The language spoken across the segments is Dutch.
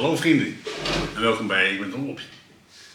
Hallo vrienden en welkom bij Ik ben Tom.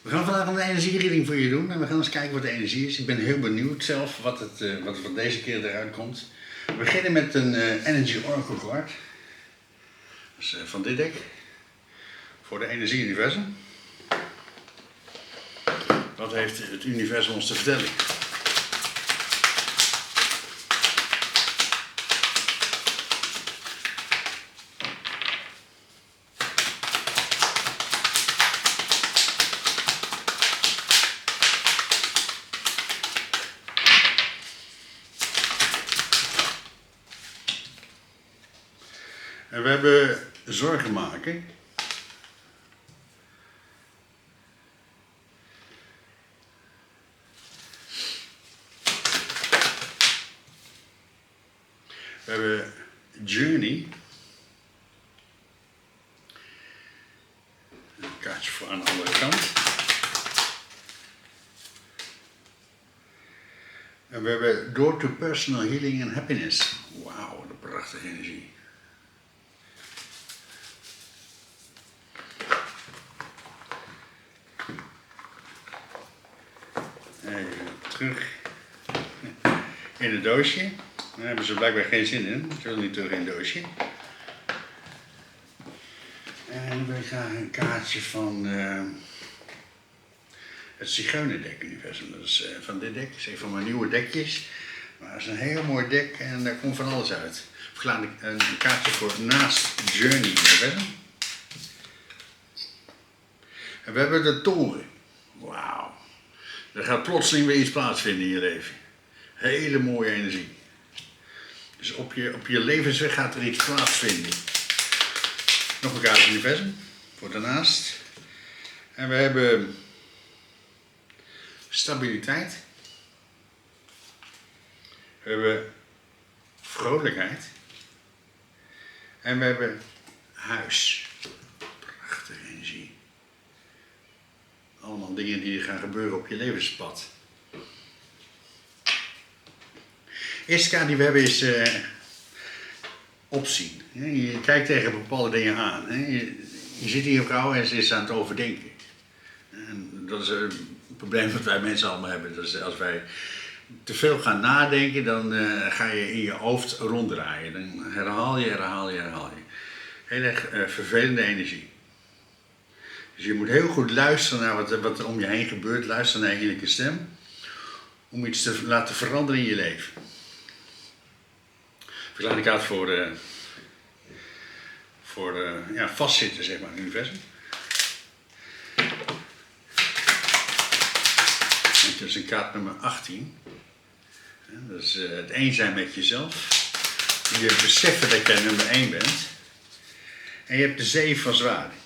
We gaan vandaag een energiereading voor je doen en we gaan eens kijken wat de energie is. Ik ben heel benieuwd zelf wat er deze keer eruit komt. We beginnen met een Energy Oracle Card. Dus van dit deck. Voor de energie-universum. Wat heeft het universum ons te vertellen? En we hebben zorgen maken. We hebben Journey. Een kaartje voor aan de andere kant. En we hebben Door to Personal Healing and Happiness. Wauw, wat een prachtige energie. Even terug in het doosje. Daar hebben ze blijkbaar geen zin in. Ze willen niet terug in het doosje. En we gaan een kaartje van het Zigeunerdek-universum. Dat is van dit dek. Dat is een van mijn nieuwe dekjes. Maar het is een heel mooi dek en daar komt van alles uit. Een kaartje voor naast Journey-universum. En we hebben de toren. Wauw. Er gaat plotseling weer iets plaatsvinden in je leven. Hele mooie energie. Dus op je levensweg gaat er iets plaatsvinden. Nog een kaart universum. Voor daarnaast. En we hebben stabiliteit. We hebben vrolijkheid. En we hebben huis. Prachtige energie. Allemaal dingen die gaan gebeuren op je levenspad. De eerste kaart die we hebben is opzien. Je kijkt tegen bepaalde dingen aan. Je ziet hier een vrouw en ze is aan het overdenken. En dat is een probleem wat wij mensen allemaal hebben. Dat is als wij te veel gaan nadenken, dan ga je in je hoofd ronddraaien. Dan herhaal je. Heel erg vervelende energie. Dus je moet heel goed luisteren naar wat er om je heen gebeurt. Luisteren naar je innerlijke stem. Om iets te laten veranderen in je leven. Verklaar de kaart voor vastzitten, zeg maar, in het universum. Dat is een kaart nummer 18. Dat is het één zijn met jezelf. Je beseffen dat jij nummer 1 bent. En je hebt de 7 van zwaarden.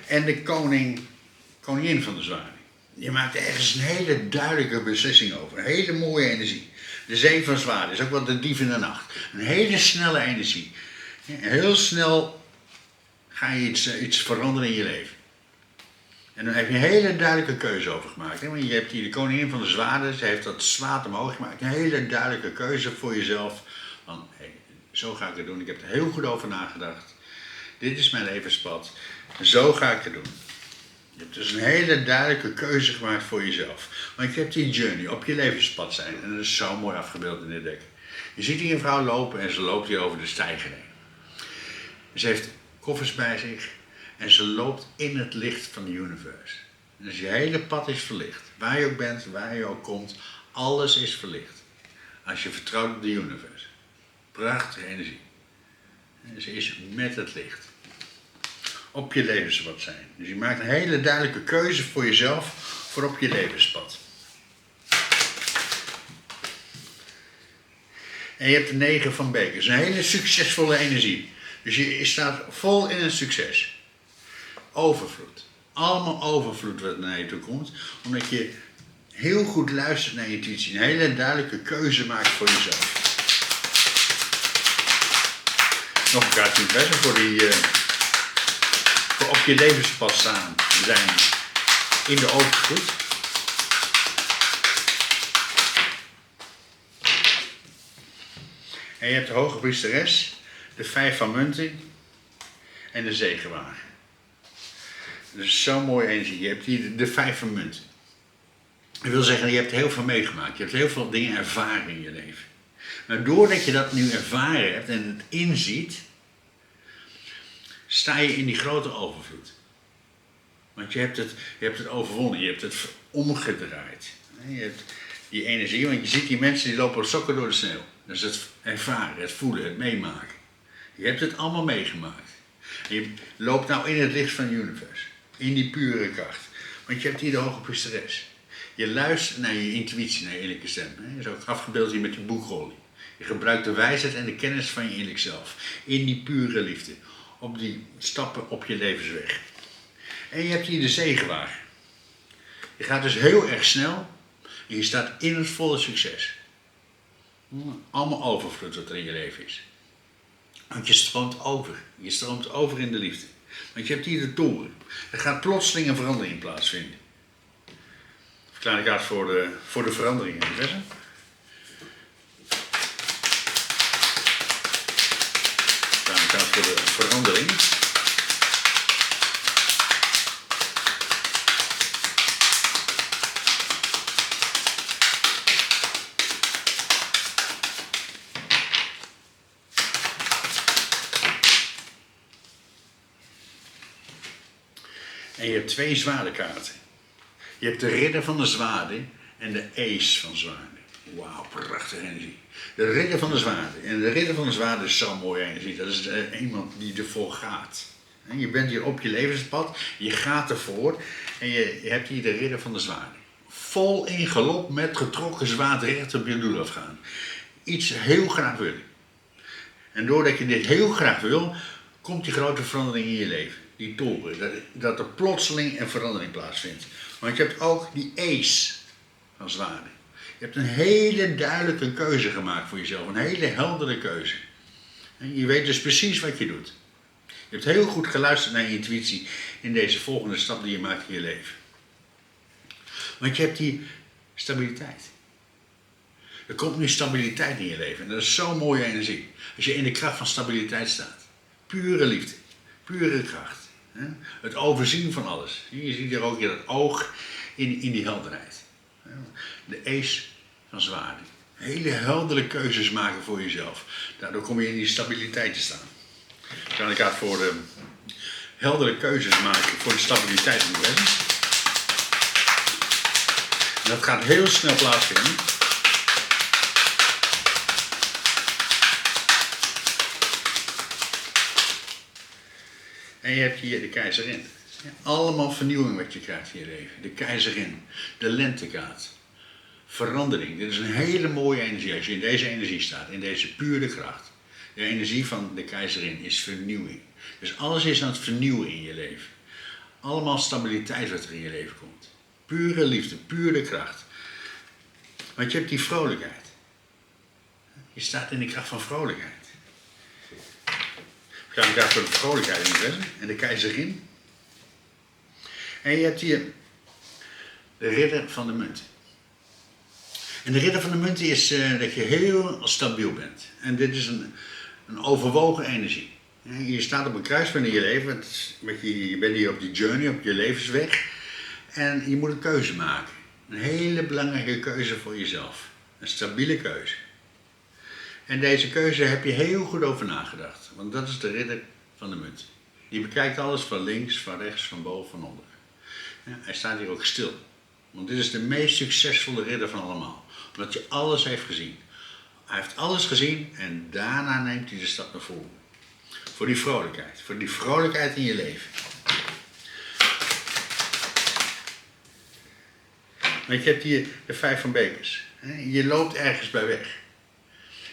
En de koningin van de zwaarden. Je maakt ergens een hele duidelijke beslissing over. Een hele mooie energie. De 7 van zwaarden is ook wel de dief in de nacht. Een hele snelle energie. Heel snel ga je iets veranderen in je leven. En dan heb je een hele duidelijke keuze over gemaakt. Want je hebt hier de koningin van de zwaarden. Ze heeft dat zwaard omhoog gemaakt. Een hele duidelijke keuze voor jezelf. Van, hey, zo ga ik het doen. Ik heb er heel goed over nagedacht. Dit is mijn levenspad. Zo ga ik het doen. Je hebt dus een hele duidelijke keuze gemaakt voor jezelf. Want je hebt die journey op je levenspad zijn. En dat is zo mooi afgebeeld in dit dek. Je ziet hier een vrouw lopen en ze loopt hier over de steiger heen. Ze heeft koffers bij zich en ze loopt in het licht van de universe. Dus je hele pad is verlicht. Waar je ook bent, waar je ook komt, alles is verlicht. Als je vertrouwt op de universe. Prachtige energie. En ze is met het licht. Op je levenspad zijn. Dus je maakt een hele duidelijke keuze voor jezelf, voor op je levenspad. En je hebt de 9 van bekers. Een hele succesvolle energie. Dus je staat vol in een succes. Overvloed. Allemaal overvloed wat naar je toe komt. Omdat je heel goed luistert naar je intuïtie. Een hele duidelijke keuze maakt voor jezelf. Nog een kaartje universum voor op je levenspad staan zijn in de overvloed. En je hebt de hoge priesteres, de 5 van munten en de zegenwagen. Dat is zo'n mooie energie. Je hebt hier de 5 van munt. Dat wil zeggen, je hebt heel veel meegemaakt. Je hebt heel veel dingen ervaren in je leven. Maar doordat je dat nu ervaren hebt en het inziet, sta je in die grote overvloed. Want je hebt het overwonnen, je hebt het omgedraaid. Je hebt die energie, want je ziet die mensen die lopen op sokken door de sneeuw. Dat is het ervaren, het voelen, het meemaken. Je hebt het allemaal meegemaakt. En je loopt nou in het licht van het universum. In die pure kracht. Want je hebt hier de hoge priesteres. Je luistert naar je intuïtie, naar je innerlijke stem. Dat is ook afgebeeld hier met die boekrolling. Je gebruikt de wijsheid en de kennis van je innerlijk zelf. In die pure liefde. Op die stappen op je levensweg. En je hebt hier de zegewaar. Je gaat dus heel erg snel. En je staat in het volle succes. Allemaal overvloed wat er in je leven is. Want je stroomt over. Je stroomt over in de liefde. Want je hebt hier de toren. Er gaat plotseling een verandering plaatsvinden. Verklaar ik uit voor de verandering in het universum. Verklaar ik uit voor de verandering. En je hebt 2 zwaardekaarten. Je hebt de ridder van de zwaarden en de ace van zwaarden. Wauw, prachtige energie. De ridder van de zwaarden. En de ridder van de zwaarden is zo'n mooie energie. Dat is iemand die ervoor gaat. En je bent hier op je levenspad, je gaat ervoor en je hebt hier de ridder van de zwaarden. Vol in galop met getrokken zwaard recht op je doel afgaan. Iets heel graag willen. En doordat je dit heel graag wil, komt die grote verandering in je leven. Die toren, dat er plotseling een verandering plaatsvindt. Want je hebt ook die ace van zwaarden. Je hebt een hele duidelijke keuze gemaakt voor jezelf. Een hele heldere keuze. En je weet dus precies wat je doet. Je hebt heel goed geluisterd naar je intuïtie in deze volgende stap die je maakt in je leven. Want je hebt die stabiliteit. Er komt nu stabiliteit in je leven. En dat is zo'n mooie energie. Als je in de kracht van stabiliteit staat. Pure liefde. Pure kracht. Het overzien van alles. Je ziet hier ook dat oog in die helderheid. De ace van zwaarden. Hele heldere keuzes maken voor jezelf. Daardoor kom je in die stabiliteit te staan. Dan ik uit voor de heldere keuzes maken voor de stabiliteit in het leven. En dat gaat heel snel plaatsvinden. En je hebt hier de keizerin. Allemaal vernieuwing wat je krijgt in je leven. De keizerin, de lentekaart. Verandering. Dit is een hele mooie energie als je in deze energie staat. In deze pure kracht. De energie van de keizerin is vernieuwing. Dus alles is aan het vernieuwen in je leven. Allemaal stabiliteit wat er in je leven komt. Pure liefde, pure kracht. Want je hebt die vrolijkheid. Je staat in de kracht van vrolijkheid. Ik ga daar voor de vrolijkheid in zetten. En de keizerin. En je hebt hier de ridder van de munt. En de ridder van de munt is dat je heel stabiel bent. En dit is een overwogen energie. Je staat op een kruispunt in je leven. Je bent hier op die journey, op je levensweg. En je moet een keuze maken. Een hele belangrijke keuze voor jezelf. Een stabiele keuze. En deze keuze heb je heel goed over nagedacht. Want dat is de ridder van de munt. Die bekijkt alles van links, van rechts, van boven, van onder. Ja, hij staat hier ook stil. Want dit is de meest succesvolle ridder van allemaal. Omdat hij alles heeft gezien. Hij heeft alles gezien en daarna neemt hij de stap naar voren. Voor die vrolijkheid. Voor die vrolijkheid in je leven. Want je hebt hier de 5 van bekers. Je loopt ergens bij weg.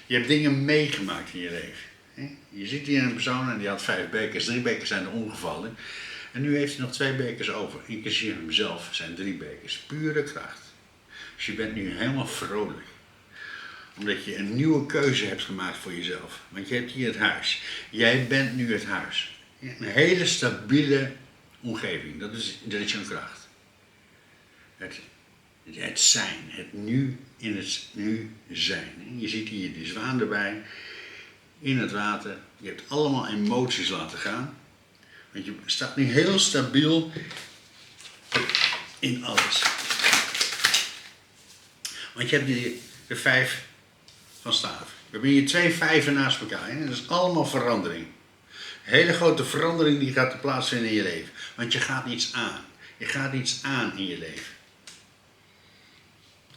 Je hebt dingen meegemaakt in je leven. Je ziet hier een persoon en die had 5 bekers. 3 bekers zijn er omgevallen. En nu heeft hij nog 2 bekers over. Inclusief hemzelf zijn 3 bekers. Pure kracht. Dus je bent nu helemaal vrolijk. Omdat je een nieuwe keuze hebt gemaakt voor jezelf. Want je hebt hier het huis. Jij bent nu het huis. Een hele stabiele omgeving. Dat is een kracht. Het zijn. Het nu in het nu zijn. Je ziet hier de zwaan erbij. In het water. Je hebt allemaal emoties laten gaan. Want je staat nu heel stabiel in alles. Want je hebt de 5 van staaf. We hebben hier 2 vijven naast elkaar. Hè? Dat is allemaal verandering. Een hele grote verandering die gaat plaatsvinden in je leven. Want je gaat iets aan. Je gaat iets aan in je leven.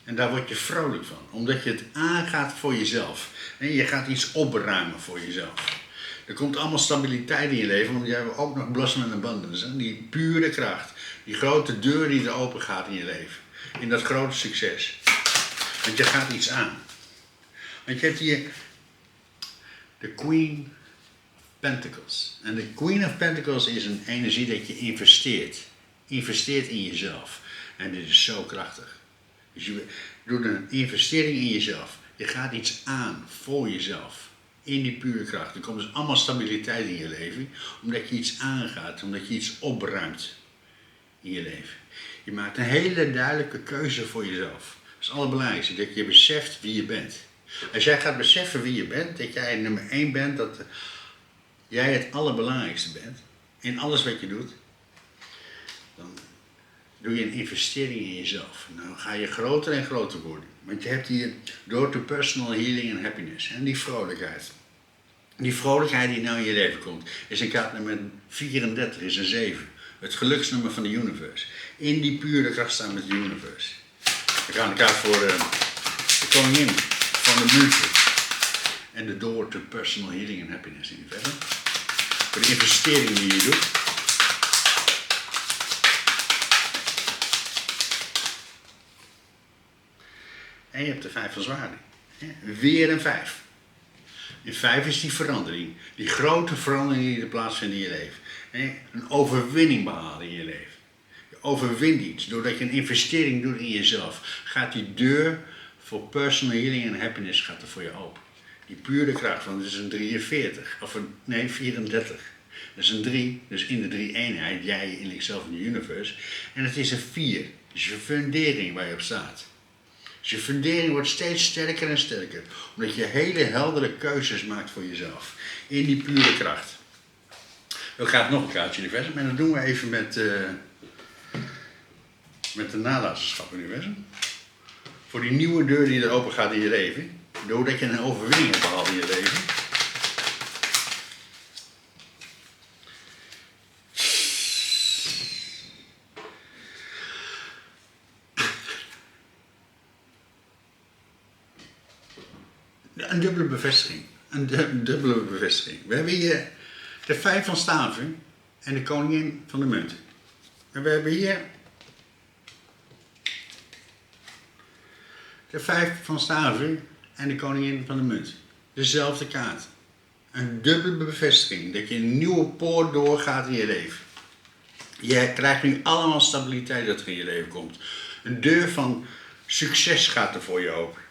En daar word je vrolijk van. Omdat je het aangaat voor jezelf. En je gaat iets opruimen voor jezelf. Er komt allemaal stabiliteit in je leven. Want je hebt ook nog blossom and abundance. Die pure kracht. Die grote deur die er open gaat in je leven. In dat grote succes. Want je gaat iets aan. Want je hebt hier de Queen Pentacles. En de Queen of Pentacles is een energie dat je investeert. Investeert in jezelf. En dit is zo krachtig. Dus je doet een investering in jezelf. Je gaat iets aan voor jezelf. In die pure kracht. Er komt dus allemaal stabiliteit in je leven. Omdat je iets aangaat. Omdat je iets opruimt in je leven. Je maakt een hele duidelijke keuze voor jezelf. Dat is het allerbelangrijkste. Dat je beseft wie je bent. Als jij gaat beseffen wie je bent. Dat jij nummer 1 bent. Dat jij het allerbelangrijkste bent. In alles wat je doet. Dan doe je een investering in jezelf. Dan ga je groter en groter worden. Want je hebt hier door to personal healing and happiness. En die vrolijkheid. Die vrolijkheid die nou in je leven komt. Is een kaart nummer 34, is een 7. Het geluksnummer van de universe. In die pure kracht staan met de universe. We gaan de kaart voor de koningin van de munten. En de door to personal healing and happiness in verder. Voor de investering die je doet. En je hebt de 5 van zwaarden. Weer een 5. En 5 is die verandering. Die grote verandering die er plaatsvindt in je leven. Een overwinning behalen in je leven. Je overwint iets. Doordat je een investering doet in jezelf. Gaat die deur voor personal healing en happiness gaat er voor je open. Die pure kracht. Want het is een 43. Of nee, 34. Dat is een 3. Dus in de 3 eenheid. Jij, in jezelf en de universe. En het is een 4. Dus je fundering waar je op staat. Dus je fundering wordt steeds sterker en sterker. Omdat je hele heldere keuzes maakt voor jezelf. In die pure kracht. We gaan nog een kaartje universum. En dat doen we even met de nalatenschap universum. Voor die nieuwe deur die er open gaat in je leven. Doordat je een overwinning hebt behaald in je leven. Een dubbele bevestiging. Een dubbele bevestiging. We hebben hier de 5 van staven en de koningin van de munten. En we hebben hier de 5 van staven en de koningin van de munt. Dezelfde kaart. Een dubbele bevestiging dat je een nieuwe poort doorgaat in je leven. Je krijgt nu allemaal stabiliteit dat er in je leven komt. Een deur van succes gaat er voor je open.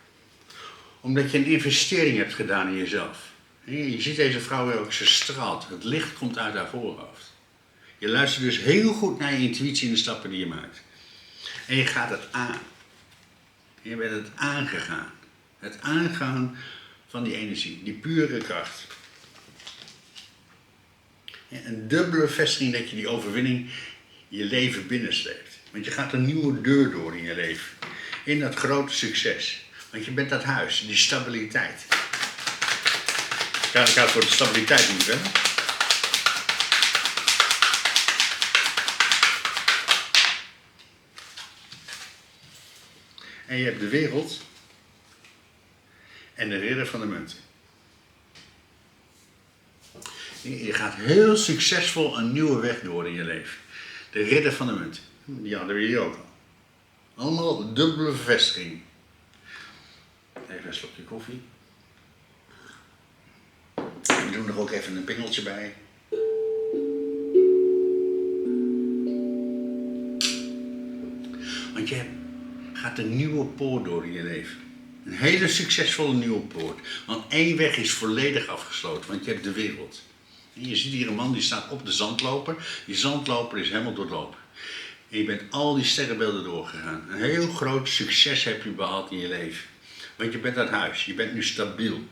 Omdat je een investering hebt gedaan in jezelf. Je ziet deze vrouw ook, ze straalt. Het licht komt uit haar voorhoofd. Je luistert dus heel goed naar je intuïtie en de stappen die je maakt. En je gaat het aan. Je bent het aangegaan. Het aangaan van die energie, die pure kracht. Een dubbele vestiging dat je die overwinning je leven binnensleept. Want je gaat een nieuwe deur door in je leven. In dat grote succes. Want je bent dat huis, die stabiliteit. Ik ga voor de stabiliteit niet verder. En je hebt de wereld en de ridder van de munten. Je gaat heel succesvol een nieuwe weg door in je leven. De ridder van de munten. Die hadden we hier ook al. Allemaal dubbele bevestiging. Even een slokje koffie. We doen er ook even een pingeltje bij. Want je gaat een nieuwe poort door in je leven. Een hele succesvolle nieuwe poort. Want één weg is volledig afgesloten, want je hebt de wereld. En je ziet hier een man die staat op de zandloper. Die zandloper is helemaal doorlopen. En je bent al die sterrenbeelden doorgegaan. Een heel groot succes heb je behaald in je leven. Want je bent uit huis, je bent nu stabiel.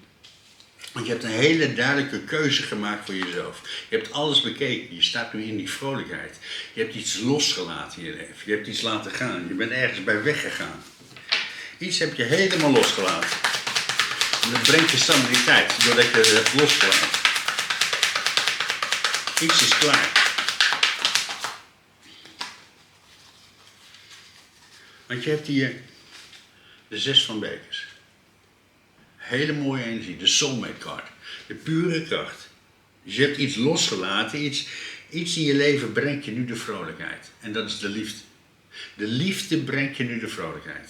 Want je hebt een hele duidelijke keuze gemaakt voor jezelf. Je hebt alles bekeken. Je staat nu in die vrolijkheid. Je hebt iets losgelaten in je leven. Je hebt iets laten gaan. Je bent ergens bij weggegaan. Iets heb je helemaal losgelaten. En dat brengt je stabiliteit, doordat je het hebt losgelaten. Iets is klaar. Want je hebt hier de 6 van bekers. Hele mooie energie, de soulmate card. De pure kracht. Dus je hebt iets losgelaten, iets in je leven brengt je nu de vrolijkheid. En dat is de liefde. De liefde brengt je nu de vrolijkheid.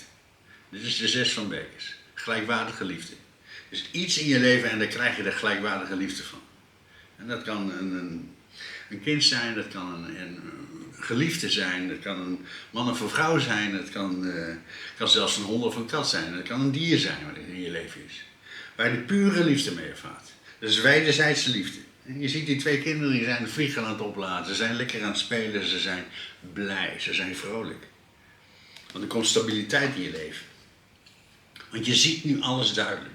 Dit is de 6 van bekers. Gelijkwaardige liefde. Dus iets in je leven en daar krijg je de gelijkwaardige liefde van. En dat kan een kind zijn, dat kan een geliefde zijn, dat kan een man of een vrouw zijn, dat kan zelfs een hond of een kat zijn, dat kan een dier zijn wat in je leven is. Waar je de pure liefde mee ervaart. Dat is wederzijdse liefde. En je ziet die 2 kinderen, die zijn de vliegen aan het opladen, ze zijn lekker aan het spelen, ze zijn blij, ze zijn vrolijk. Want er komt stabiliteit in je leven. Want je ziet nu alles duidelijk.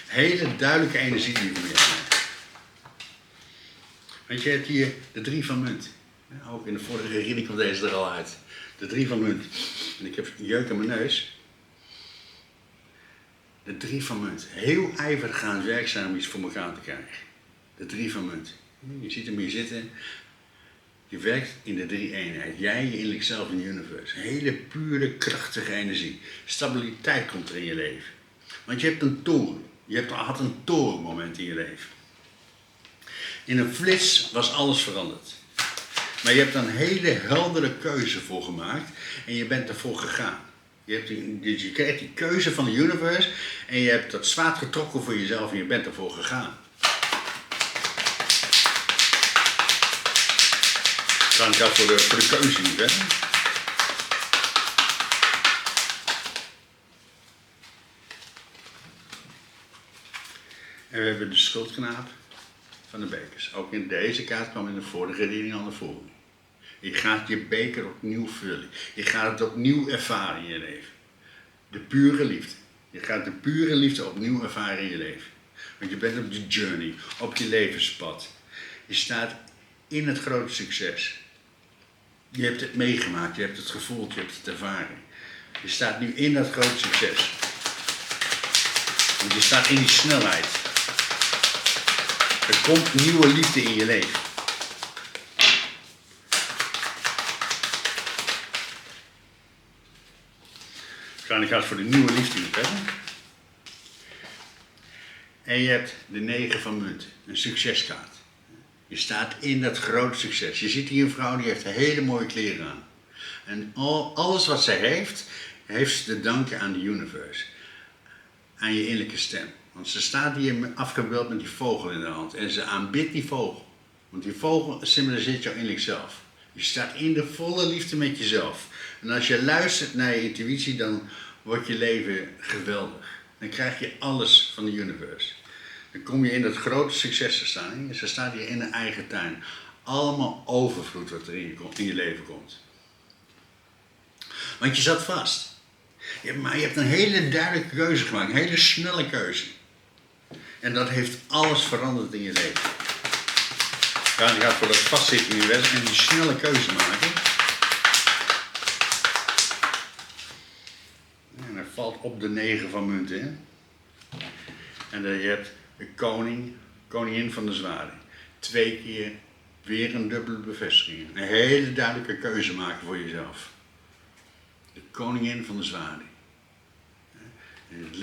Hele duidelijke energie die van je hebt. Want je hebt hier de 3 van munt. Ook in de vorige reading kwam deze er al uit. De 3 van munt. En ik heb jeuk aan mijn neus. De 3 van munt. Heel ijverig aan het werk zijn om iets voor elkaar te krijgen. De 3 van munt. Je ziet hem hier zitten. Je werkt in de 3-eenheid. Jij, je innerlijk zelf in de universe. Hele pure, krachtige energie. Stabiliteit komt er in je leven. Want je hebt een toren. Je had een torenmoment in je leven. In een flits was alles veranderd. Maar je hebt een hele heldere keuze voor gemaakt en je bent ervoor gegaan. Je krijgt die keuze van de universe en je hebt dat zwaard getrokken voor jezelf en je bent ervoor gegaan. Dan gaat voor de keuze niet, hè? En we hebben de schuldknaap van de bekers. Ook in deze kaart kwam in de vorige reading al naar voren. Je gaat je beker opnieuw vullen. Je gaat het opnieuw ervaren in je leven. De pure liefde. Je gaat de pure liefde opnieuw ervaren in je leven. Want je bent op de journey, op je levenspad. Je staat in het grote succes. Je hebt het meegemaakt, je hebt het gevoeld, je hebt het ervaren. Je staat nu in dat grote succes. Want je staat in die snelheid. Er komt nieuwe liefde in je leven. Ik ga voor de nieuwe liefde nu verder. En je hebt de 9 van munt, een succeskaart. Je staat in dat grote succes. Je ziet hier een vrouw die heeft hele mooie kleren aan. En alles wat zij heeft, heeft ze te danken aan de universe. Aan je innerlijke stem. Want ze staat hier afgebeeld met die vogel in de hand. En ze aanbidt die vogel. Want die vogel symboliseert jouw innerlijk zelf. Je staat in de volle liefde met jezelf. En als je luistert naar je intuïtie, dan wordt je leven geweldig. Dan krijg je alles van de universe. Dan kom je in dat grote succes te staan. Ze staat hier in een eigen tuin. Allemaal overvloed wat er in je leven komt. Want je zat vast. Maar je hebt een hele duidelijke keuze gemaakt. Een hele snelle keuze. En dat heeft alles veranderd in je leven. Ja, je gaat voor dat vastzitten in je werk en die snelle keuze maken. En hij valt op de 9 van munten. Hè? En dan je hebt de koningin van de zwaarden. 2 keer weer een dubbele bevestiging. Een hele duidelijke keuze maken voor jezelf. De koningin van de zwaarden.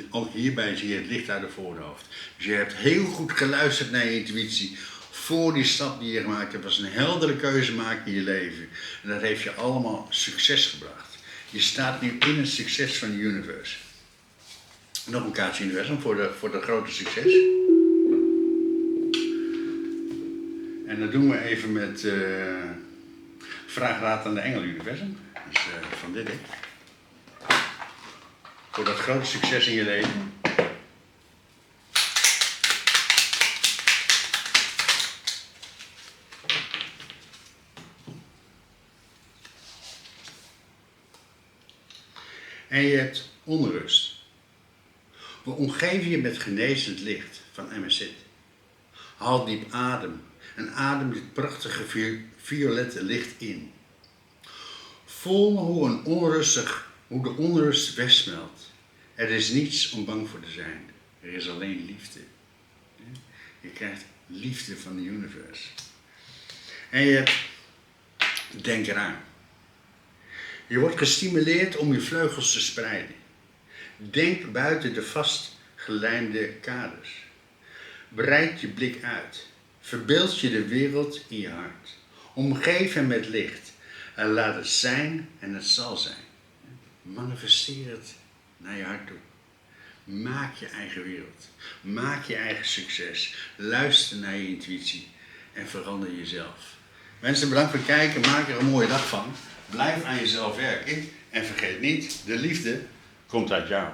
Ook hierbij zie je het licht uit het voorhoofd. Dus je hebt heel goed geluisterd naar je intuïtie. Voor die stap die je gemaakt hebt, was een heldere keuze maken in je leven. En dat heeft je allemaal succes gebracht. Je staat nu in het succes van de universe. Nog een kaartje universum voor dat grote succes. En dat doen we even met vraag raad aan de engel universum. Dus van dit ding. Voor dat grote succes in je leven. En je hebt onrust. We omgeven je met genezend licht van MSZ. Haal diep adem en adem dit prachtige violette licht in. Voel hoe de onrust wegsmelt. Er is niets om bang voor te zijn. Er is alleen liefde. Je krijgt liefde van de universe. En je denk eraan. Je wordt gestimuleerd om je vleugels te spreiden. Denk buiten de vastgelijmde kaders. Breid je blik uit. Verbeeld je de wereld in je hart. Omgeef hem met licht. En laat het zijn en het zal zijn. Manifesteer het naar je hart toe. Maak je eigen wereld. Maak je eigen succes. Luister naar je intuïtie. En verander jezelf. Mensen, bedankt voor het kijken. Maak er een mooie dag van. Blijf aan jezelf werken. En vergeet niet, de liefde komt uit jou.